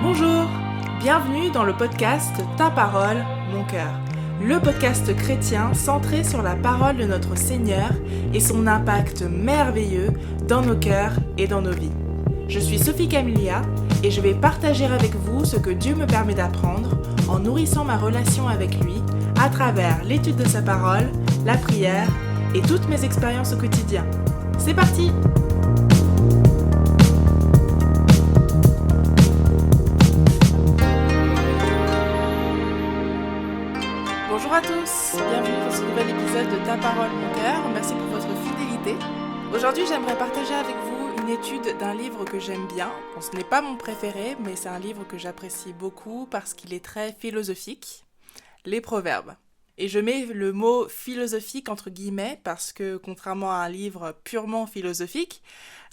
Bonjour, bienvenue dans le podcast Ta parole, mon cœur, le podcast chrétien centré sur la parole de notre Seigneur et son impact merveilleux dans nos cœurs et dans nos vies. Je suis Sophie Camilia et je vais partager avec vous ce que Dieu me permet d'apprendre en nourrissant ma relation avec lui à travers l'étude de sa parole, la prière et toutes mes expériences au quotidien. C'est parti! Bonjour à tous, bienvenue dans ce nouvel épisode de Ta parole, mon cœur. Merci pour votre fidélité. Aujourd'hui, j'aimerais partager avec vous une étude d'un livre que j'aime bien. Bon, ce n'est pas mon préféré, mais c'est un livre que j'apprécie beaucoup parce qu'il est très philosophique, les Proverbes. Et je mets le mot philosophique entre guillemets parce que, contrairement à un livre purement philosophique,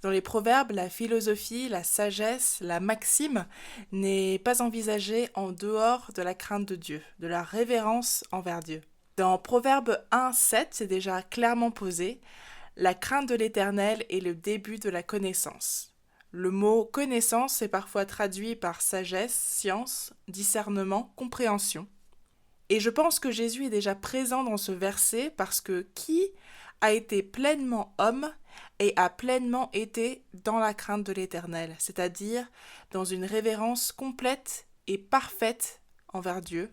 dans les Proverbes, la philosophie, la sagesse, la maxime n'est pas envisagée en dehors de la crainte de Dieu, de la révérence envers Dieu. Dans Proverbes 1:7, c'est déjà clairement posé, la crainte de l'Éternel est le début de la connaissance. Le mot connaissance est parfois traduit par sagesse, science, discernement, compréhension. Et je pense que Jésus est déjà présent dans ce verset parce que qui a été pleinement homme et a pleinement été dans la crainte de l'Éternel, c'est-à-dire dans une révérence complète et parfaite envers Dieu,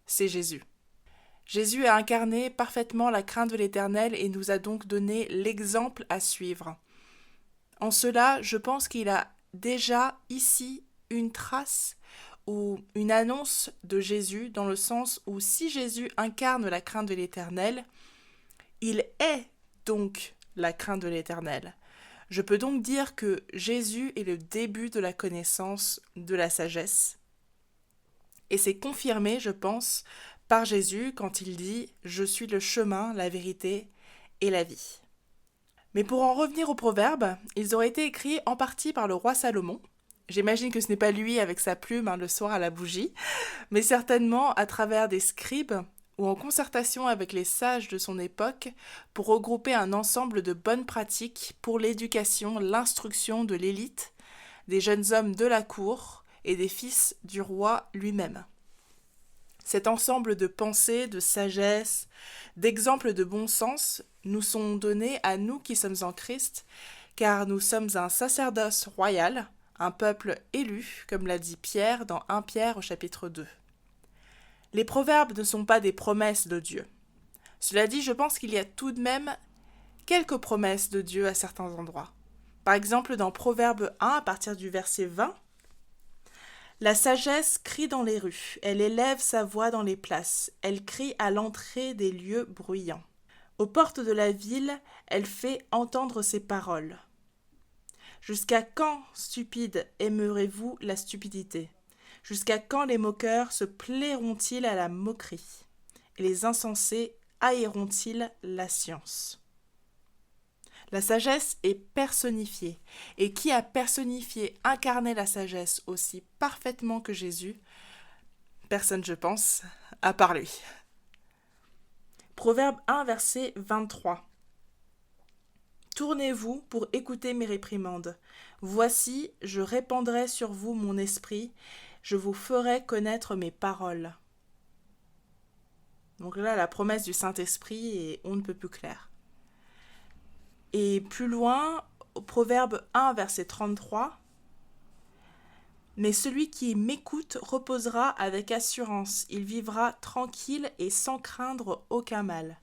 c'est Jésus. Jésus a incarné parfaitement la crainte de l'Éternel et nous a donc donné l'exemple à suivre. En cela, je pense qu'il a déjà ici une trace ou une annonce de Jésus, dans le sens où si Jésus incarne la crainte de l'Éternel, il est donc la crainte de l'Éternel. Je peux donc dire que Jésus est le début de la connaissance de la sagesse. Et c'est confirmé, je pense, par Jésus quand il dit « Je suis le chemin, la vérité et la vie ». Mais pour en revenir aux proverbes, ils auraient été écrits en partie par le roi Salomon. J'imagine que ce n'est pas lui avec sa plume le soir à la bougie, mais certainement à travers des scribes ou en concertation avec les sages de son époque pour regrouper un ensemble de bonnes pratiques pour l'éducation, l'instruction de l'élite, des jeunes hommes de la cour et des fils du roi lui-même. Cet ensemble de pensées, de sagesse, d'exemples de bon sens nous sont donnés à nous qui sommes en Christ, car nous sommes un sacerdoce royal, un peuple élu, comme l'a dit Pierre dans 1 Pierre au chapitre 2. Les proverbes ne sont pas des promesses de Dieu. Cela dit, je pense qu'il y a tout de même quelques promesses de Dieu à certains endroits. Par exemple, dans Proverbe 1, à partir du verset 20, « La sagesse crie dans les rues, elle élève sa voix dans les places, elle crie à l'entrée des lieux bruyants. Aux portes de la ville, elle fait entendre ses paroles. Jusqu'à quand, stupides, aimerez-vous la stupidité ? Jusqu'à quand les moqueurs se plairont-ils à la moquerie ? Et les insensés haïront-ils la science ?» La sagesse est personnifiée. Et qui a personnifié, incarné la sagesse aussi parfaitement que Jésus ? Personne, je pense, à part lui. Proverbe 1, verset 23. Tournez-vous pour écouter mes réprimandes. Voici, je répandrai sur vous mon esprit, je vous ferai connaître mes paroles. Donc là, la promesse du Saint-Esprit est on ne peut plus claire. Et plus loin, au Proverbe 1, verset 33, « Mais celui qui m'écoute reposera avec assurance, il vivra tranquille et sans craindre aucun mal. »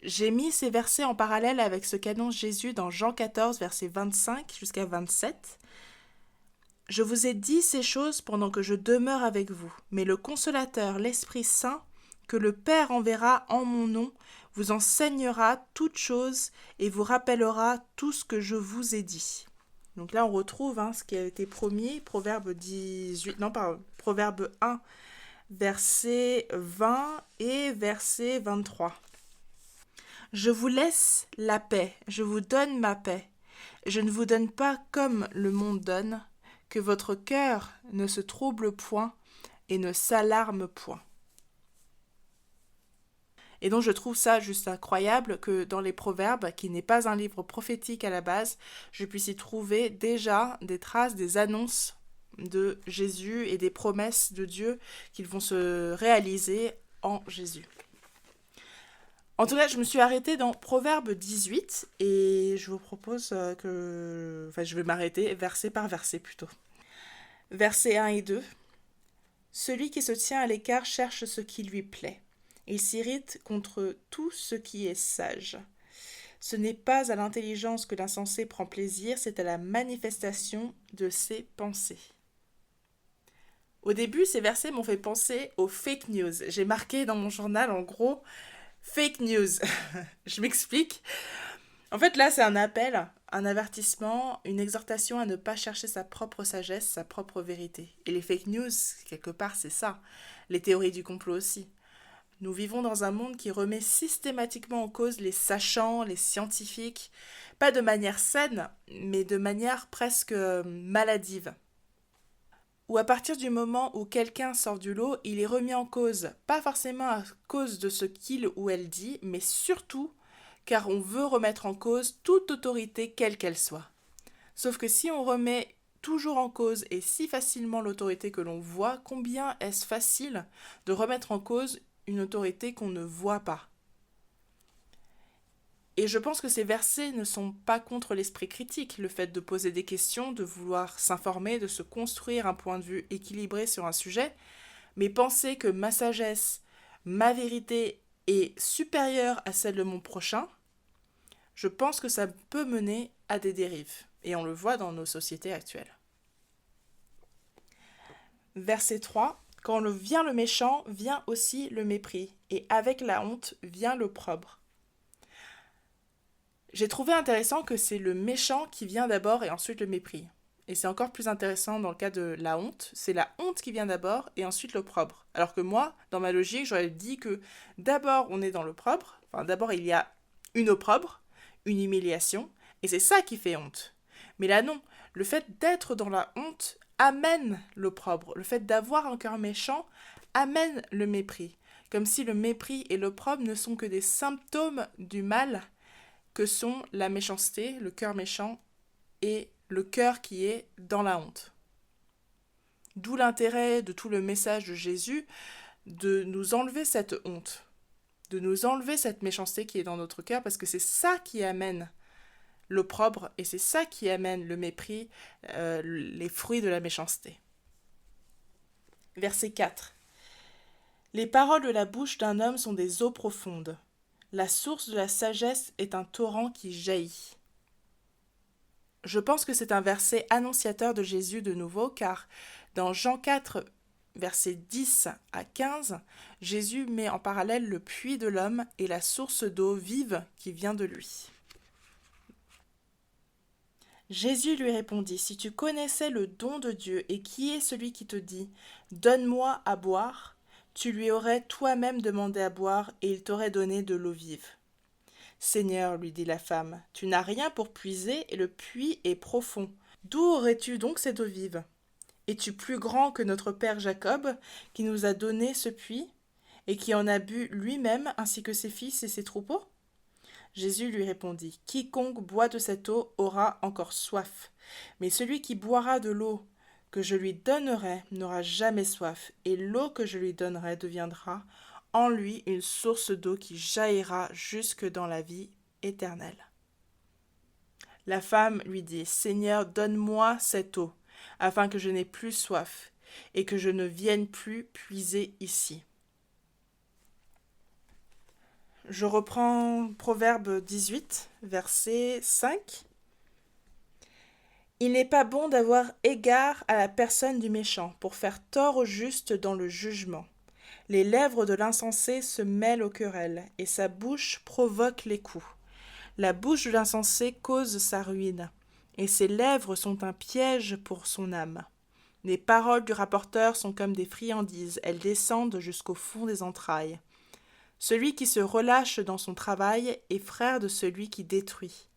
J'ai mis ces versets en parallèle avec ce qu'annonce Jésus dans Jean 14, versets 25 jusqu'à 27. « Je vous ai dit ces choses pendant que je demeure avec vous, mais le Consolateur, l'Esprit Saint, que le Père enverra en mon nom, vous enseignera toutes choses et vous rappellera tout ce que je vous ai dit. » Donc là, on retrouve ce qui a été promis, Proverbe 1, verset 20 et verset 23. « Je vous laisse la paix, je vous donne ma paix. Je ne vous donne pas comme le monde donne, que votre cœur ne se trouble point et ne s'alarme point. » Et donc je trouve ça juste incroyable que dans les Proverbes, qui n'est pas un livre prophétique à la base, je puisse y trouver déjà des traces, des annonces de Jésus et des promesses de Dieu qui vont se réaliser en Jésus. En tout cas, je me suis arrêtée dans Proverbe 18 et je vous propose je vais m'arrêter verset par verset plutôt. Versets 1 et 2. Celui qui se tient à l'écart cherche ce qui lui plaît. Il s'irrite contre tout ce qui est sage. Ce n'est pas à l'intelligence que l'insensé prend plaisir, c'est à la manifestation de ses pensées. Au début, ces versets m'ont fait penser aux fake news. J'ai marqué dans mon journal, en gros, fake news. Je m'explique. En fait, là, c'est un appel, un avertissement, une exhortation à ne pas chercher sa propre sagesse, sa propre vérité. Et les fake news, quelque part, c'est ça. Les théories du complot aussi. Nous vivons dans un monde qui remet systématiquement en cause les sachants, les scientifiques, pas de manière saine, mais de manière presque maladive. Ou à partir du moment où quelqu'un sort du lot, il est remis en cause, pas forcément à cause de ce qu'il ou elle dit, mais surtout car on veut remettre en cause toute autorité quelle qu'elle soit. Sauf que si on remet toujours en cause et si facilement l'autorité que l'on voit, combien est-ce facile de remettre en cause une autorité qu'on ne voit pas. Et je pense que ces versets ne sont pas contre l'esprit critique, le fait de poser des questions, de vouloir s'informer, de se construire un point de vue équilibré sur un sujet, mais penser que ma sagesse, ma vérité est supérieure à celle de mon prochain, je pense que ça peut mener à des dérives, et on le voit dans nos sociétés actuelles. Verset 3. Quand vient le méchant, vient aussi le mépris, et avec la honte vient l'opprobre. J'ai trouvé intéressant que c'est le méchant qui vient d'abord et ensuite le mépris. Et c'est encore plus intéressant dans le cas de la honte, c'est la honte qui vient d'abord et ensuite l'opprobre. Alors que moi, dans ma logique, j'aurais dit que d'abord on est dans l'opprobre, d'abord il y a une opprobre, une humiliation, et c'est ça qui fait honte. Mais là non, le fait d'être dans la honte amène l'opprobre. Le fait d'avoir un cœur méchant amène le mépris. Comme si le mépris et l'opprobre ne sont que des symptômes du mal que sont la méchanceté, le cœur méchant et le cœur qui est dans la honte. D'où l'intérêt de tout le message de Jésus de nous enlever cette honte, de nous enlever cette méchanceté qui est dans notre cœur, parce que c'est ça qui amène l'opprobre et c'est ça qui amène le mépris, les fruits de la méchanceté. Verset 4. Les paroles de la bouche d'un homme sont des eaux profondes. La source de la sagesse est un torrent qui jaillit. Je pense que c'est un verset annonciateur de Jésus de nouveau, car dans Jean 4, versets 10 à 15, Jésus met en parallèle le puits de l'homme et la source d'eau vive qui vient de lui. Jésus lui répondit, « Si tu connaissais le don de Dieu et qui est celui qui te dit « Donne-moi à boire », tu lui aurais toi-même demandé à boire et il t'aurait donné de l'eau vive. « Seigneur, lui dit la femme, tu n'as rien pour puiser et le puits est profond. D'où aurais-tu donc cette eau vive ? Es-tu plus grand que notre père Jacob, qui nous a donné ce puits et qui en a bu lui-même ainsi que ses fils et ses troupeaux ? » Jésus lui répondit, « Quiconque boit de cette eau aura encore soif, mais celui qui boira de l'eau que je lui donnerai n'aura jamais soif, et l'eau que je lui donnerai deviendra en lui une source d'eau qui jaillira jusque dans la vie éternelle. » La femme lui dit, « Seigneur, donne-moi cette eau, afin que je n'ai plus soif, et que je ne vienne plus puiser ici. » Je reprends Proverbe 18, verset 5. « Il n'est pas bon d'avoir égard à la personne du méchant, pour faire tort au juste dans le jugement. Les lèvres de l'insensé se mêlent aux querelles, et sa bouche provoque les coups. La bouche de l'insensé cause sa ruine, et ses lèvres sont un piège pour son âme. Les paroles du rapporteur sont comme des friandises, elles descendent jusqu'au fond des entrailles. Celui qui se relâche dans son travail est frère de celui qui détruit.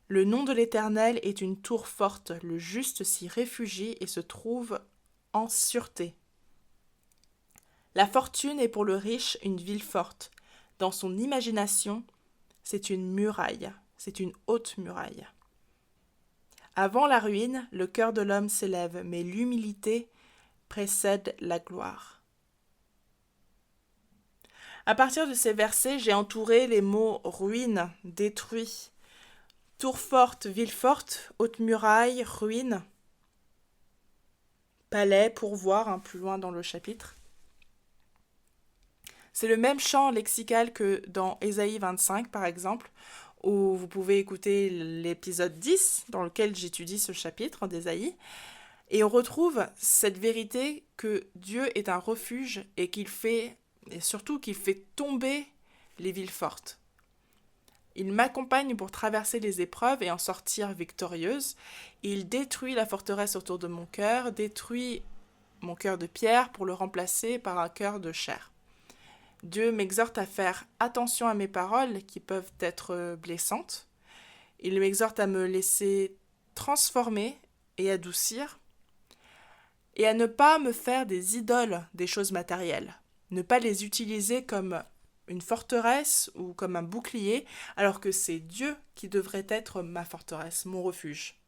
Le nom de l'Éternel est une tour forte, le juste s'y réfugie et se trouve en sûreté. La fortune est pour le riche une ville forte. Dans son imagination, c'est une muraille, c'est une haute muraille. Avant la ruine, le cœur de l'homme s'élève, mais l'humilité précède la gloire. À partir de ces versets, j'ai entouré les mots ruine, détruit, tour forte, ville forte, haute muraille, ruine, palais, pourvoir, plus loin dans le chapitre. C'est le même champ lexical que dans Ésaïe 25, par exemple, où vous pouvez écouter l'épisode 10, dans lequel j'étudie ce chapitre d'Ésaïe. Et on retrouve cette vérité que Dieu est un refuge et surtout qu'il fait tomber les villes fortes. Il m'accompagne pour traverser les épreuves et en sortir victorieuse. Il détruit la forteresse autour de mon cœur, détruit mon cœur de pierre pour le remplacer par un cœur de chair. Dieu m'exhorte à faire attention à mes paroles qui peuvent être blessantes. Il m'exhorte à me laisser transformer et adoucir, et à ne pas me faire des idoles des choses matérielles, ne pas les utiliser comme une forteresse ou comme un bouclier, alors que c'est Dieu qui devrait être ma forteresse, mon refuge.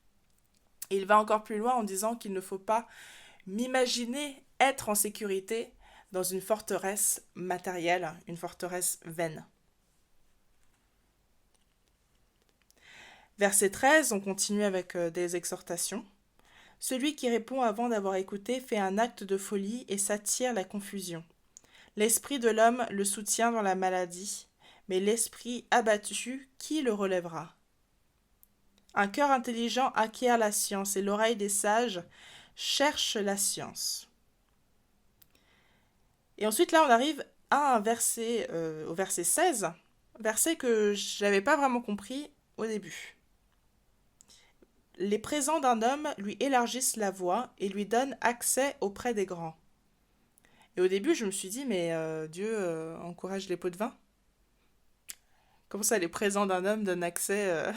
Et il va encore plus loin en disant qu'il ne faut pas m'imaginer être en sécurité dans une forteresse matérielle, une forteresse vaine. Verset 13, on continue avec des exhortations. Celui qui répond avant d'avoir écouté fait un acte de folie et s'attire la confusion. L'esprit de l'homme le soutient dans la maladie, mais l'esprit abattu, qui le relèvera? Un cœur intelligent acquiert la science et l'oreille des sages cherche la science. Et ensuite, là, on arrive à un verset, au verset 16, verset que je n'avais pas vraiment compris au début. Les présents d'un homme lui élargissent la voie et lui donnent accès auprès des grands. Et au début, je me suis dit, mais Dieu encourage les pots de vin? Comment ça, les présents d'un homme donnent accès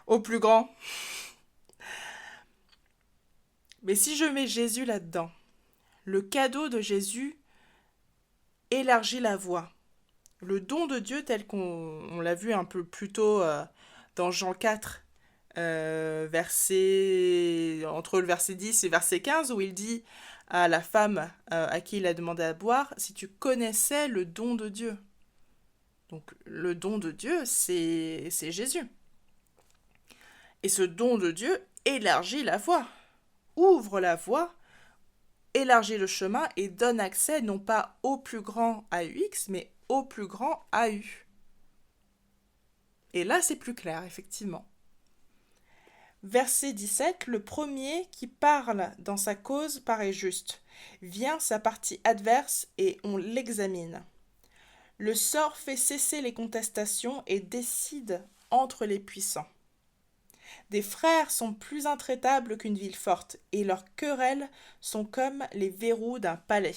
au plus grand? Mais si je mets Jésus là-dedans, le cadeau de Jésus élargit la voie. Le don de Dieu tel qu'on l'a vu un peu plus tôt dans Jean 4, entre le verset 10 et verset 15, où il dit à la femme à qui il a demandé à boire, si tu connaissais le don de Dieu. Donc le don de Dieu, c'est Jésus. Et ce don de Dieu élargit la voie, ouvre la voie, élargit le chemin et donne accès non pas au plus grand AUX, mais au plus grand AU. Et là, c'est plus clair, effectivement. Verset 17, le premier qui parle dans sa cause paraît juste. Vient sa partie adverse et on l'examine. Le sort fait cesser les contestations et décide entre les puissants. Des frères sont plus intraitables qu'une ville forte, et leurs querelles sont comme les verrous d'un palais.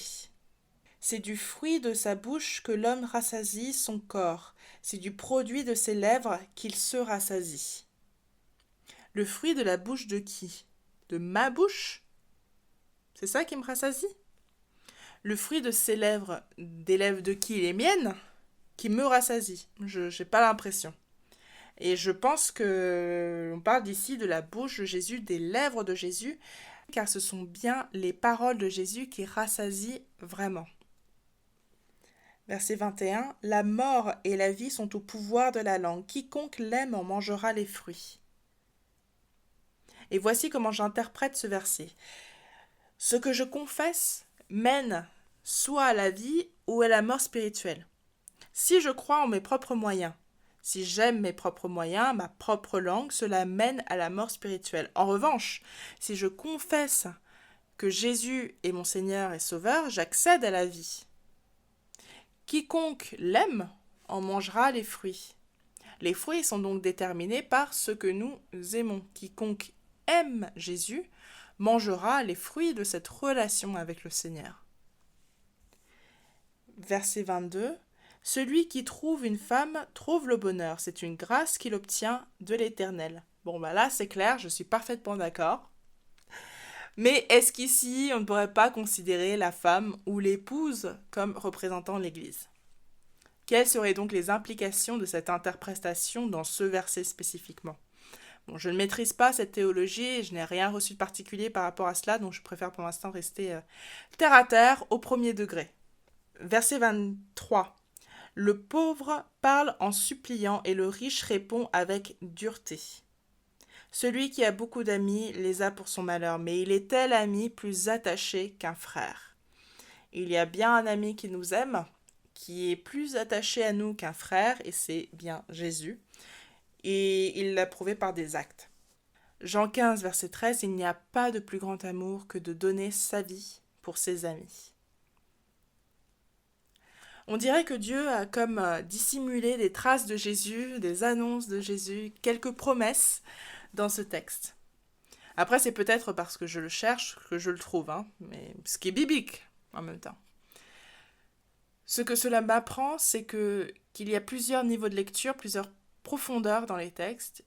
C'est du fruit de sa bouche que l'homme rassasie son corps, c'est du produit de ses lèvres qu'il se rassasie. Le fruit de la bouche de qui? De ma bouche? C'est ça qui me rassasie? Le fruit de ses lèvres, des lèvres de qui? Les miennes? Qui me rassasie? Je n'ai pas l'impression. Et je pense qu'on parle d'ici de la bouche de Jésus, des lèvres de Jésus, car ce sont bien les paroles de Jésus qui rassasient vraiment. Verset 21, la mort et la vie sont au pouvoir de la langue. Quiconque l'aime en mangera les fruits. Et voici comment j'interprète ce verset. Ce que je confesse mène soit à la vie ou à la mort spirituelle. Si je crois en mes propres moyens, si j'aime mes propres moyens, ma propre langue, cela mène à la mort spirituelle. En revanche, si je confesse que Jésus est mon Seigneur et Sauveur, j'accède à la vie. Quiconque l'aime en mangera les fruits. Les fruits sont donc déterminés par ce que nous aimons. Quiconque aime Jésus mangera les fruits de cette relation avec le Seigneur. Verset 22. Celui qui trouve une femme trouve le bonheur. C'est une grâce qu'il obtient de l'Éternel. Bon, là, c'est clair, je suis parfaitement d'accord. Mais est-ce qu'ici, on ne pourrait pas considérer la femme ou l'épouse comme représentant l'Église? Quelles seraient donc les implications de cette interprétation dans ce verset spécifiquement? Bon, je ne maîtrise pas cette théologie et je n'ai rien reçu de particulier par rapport à cela, donc je préfère pour l'instant rester terre à terre, au premier degré. Verset 23. Le pauvre parle en suppliant et le riche répond avec dureté. Celui qui a beaucoup d'amis les a pour son malheur, mais il est tel ami plus attaché qu'un frère. Il y a bien un ami qui nous aime, qui est plus attaché à nous qu'un frère, et c'est bien Jésus. Et il l'a prouvé par des actes. Jean 15, verset 13, il n'y a pas de plus grand amour que de donner sa vie pour ses amis. On dirait que Dieu a comme dissimulé des traces de Jésus, des annonces de Jésus, quelques promesses dans ce texte. Après, c'est peut-être parce que je le cherche que je le trouve, mais ce qui est biblique en même temps. Ce que cela m'apprend, c'est qu'il y a plusieurs niveaux de lecture, plusieurs profondeurs dans les textes.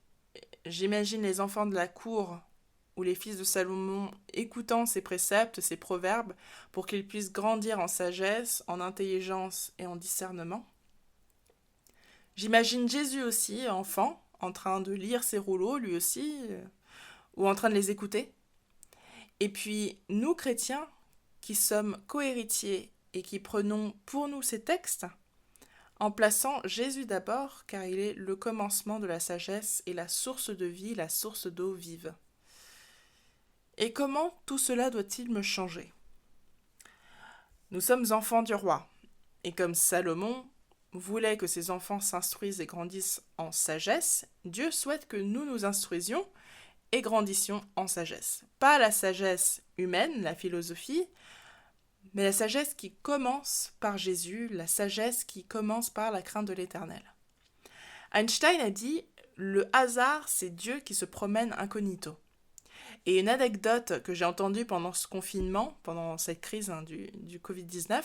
J'imagine les enfants de la cour ou les fils de Salomon écoutant ces préceptes, ces proverbes, pour qu'ils puissent grandir en sagesse, en intelligence et en discernement. J'imagine Jésus aussi, enfant, en train de lire ses rouleaux, lui aussi, ou en train de les écouter. Et puis, nous, chrétiens, qui sommes co-héritiers et qui prenons pour nous ces textes, en plaçant Jésus d'abord, car il est le commencement de la sagesse et la source de vie, la source d'eau vive. Et comment tout cela doit-il me changer ? Nous sommes enfants du roi, et comme Salomon voulait que ses enfants s'instruisent et grandissent en sagesse, Dieu souhaite que nous nous instruisions et grandissions en sagesse. Pas la sagesse humaine, la philosophie, mais la sagesse qui commence par Jésus, la sagesse qui commence par la crainte de l'Éternel. Einstein a dit « Le hasard, c'est Dieu qui se promène incognito ». Et une anecdote que j'ai entendue pendant ce confinement, pendant cette crise du Covid-19,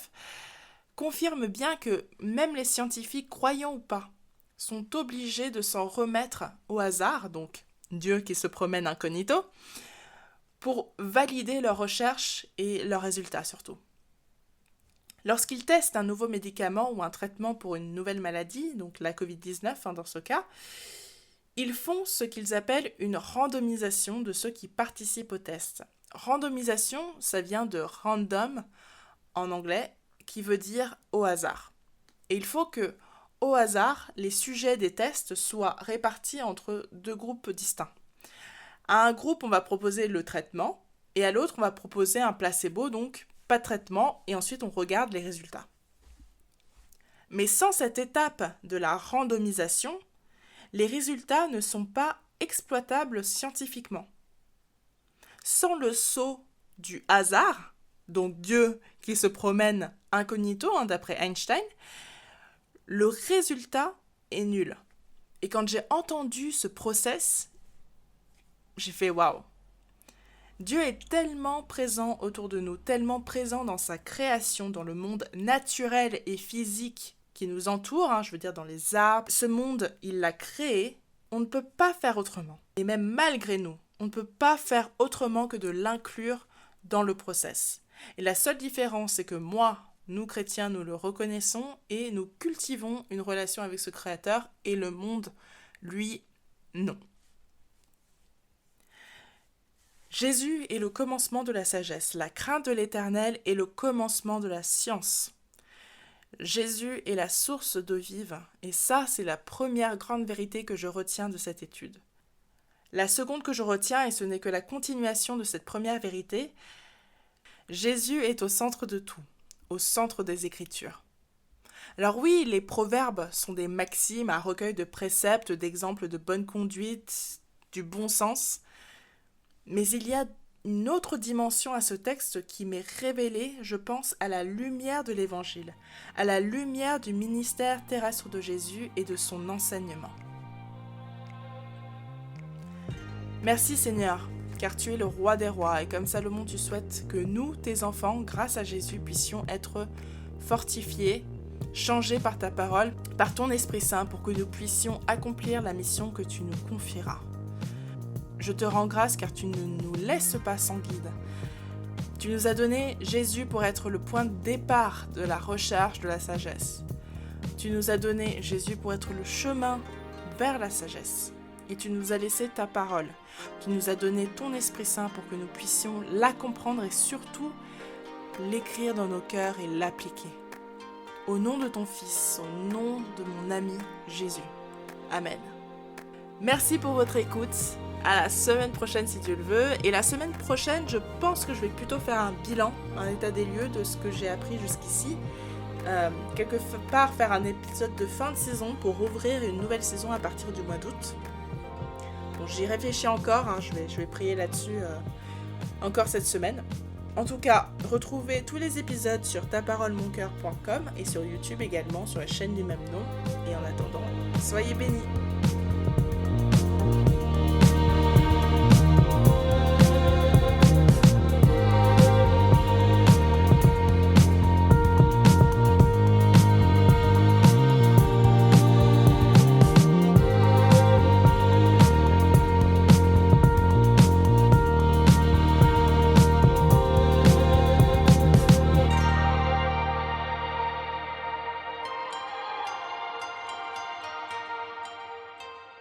confirme bien que même les scientifiques, croyants ou pas, sont obligés de s'en remettre au hasard, donc Dieu qui se promène incognito, pour valider leurs recherches et leurs résultats surtout. Lorsqu'ils testent un nouveau médicament ou un traitement pour une nouvelle maladie, donc la Covid-19 dans ce cas, ils font ce qu'ils appellent une randomisation de ceux qui participent au test. Randomisation, ça vient de random en anglais, qui veut dire au hasard. Et il faut que, au hasard, les sujets des tests soient répartis entre deux groupes distincts. À un groupe, on va proposer le traitement, et à l'autre, on va proposer un placebo, donc pas de traitement, et ensuite on regarde les résultats. Mais sans cette étape de la randomisation, les résultats ne sont pas exploitables scientifiquement. Sans le sceau du hasard, donc Dieu qui se promène incognito, d'après Einstein, le résultat est nul. Et quand j'ai entendu ce process, j'ai fait waouh. Dieu est tellement présent autour de nous, tellement présent dans sa création, dans le monde naturel et physique qui nous entoure, je veux dire dans les arbres. Ce monde, il l'a créé, on ne peut pas faire autrement. Et même malgré nous, on ne peut pas faire autrement que de l'inclure dans le process. Et la seule différence, c'est que moi, nous chrétiens, nous le reconnaissons et nous cultivons une relation avec ce Créateur et le monde, lui, non. Jésus est le commencement de la sagesse, la crainte de l'Éternel est le commencement de la science. Jésus est la source d'eau vive, et ça, c'est la première grande vérité que je retiens de cette étude. La seconde que je retiens, et ce n'est que la continuation de cette première vérité, Jésus est au centre de tout, au centre des Écritures. Alors oui, les proverbes sont des maximes, un recueil de préceptes, d'exemples de bonne conduite, du bon sens, mais il y a une autre dimension à ce texte qui m'est révélée, je pense, à la lumière de l'Évangile, à la lumière du ministère terrestre de Jésus et de son enseignement. Merci Seigneur, car tu es le roi des rois, et comme Salomon, tu souhaites que nous, tes enfants, grâce à Jésus, puissions être fortifiés, changés par ta parole, par ton Esprit Saint, pour que nous puissions accomplir la mission que tu nous confieras. Je te rends grâce car tu ne nous laisses pas sans guide. Tu nous as donné Jésus pour être le point de départ de la recherche de la sagesse. Tu nous as donné Jésus pour être le chemin vers la sagesse. et tu nous as laissé ta parole. Tu nous as donné ton Esprit Saint pour que nous puissions la comprendre et surtout l'écrire dans nos cœurs et l'appliquer. Au nom de ton Fils, au nom de mon ami Jésus. Amen. Merci pour votre écoute. À la semaine prochaine si Dieu le veut. Et la semaine prochaine, je pense que je vais plutôt faire un bilan, un état des lieux de ce que j'ai appris jusqu'ici. Quelque part faire un épisode de fin de saison pour ouvrir une nouvelle saison à partir du mois d'août. Bon, j'y réfléchis encore, je vais prier là-dessus encore cette semaine. En tout cas, retrouvez tous les épisodes sur taparolemoncoeur.com et sur YouTube également sur la chaîne du même nom. Et en attendant, soyez bénis.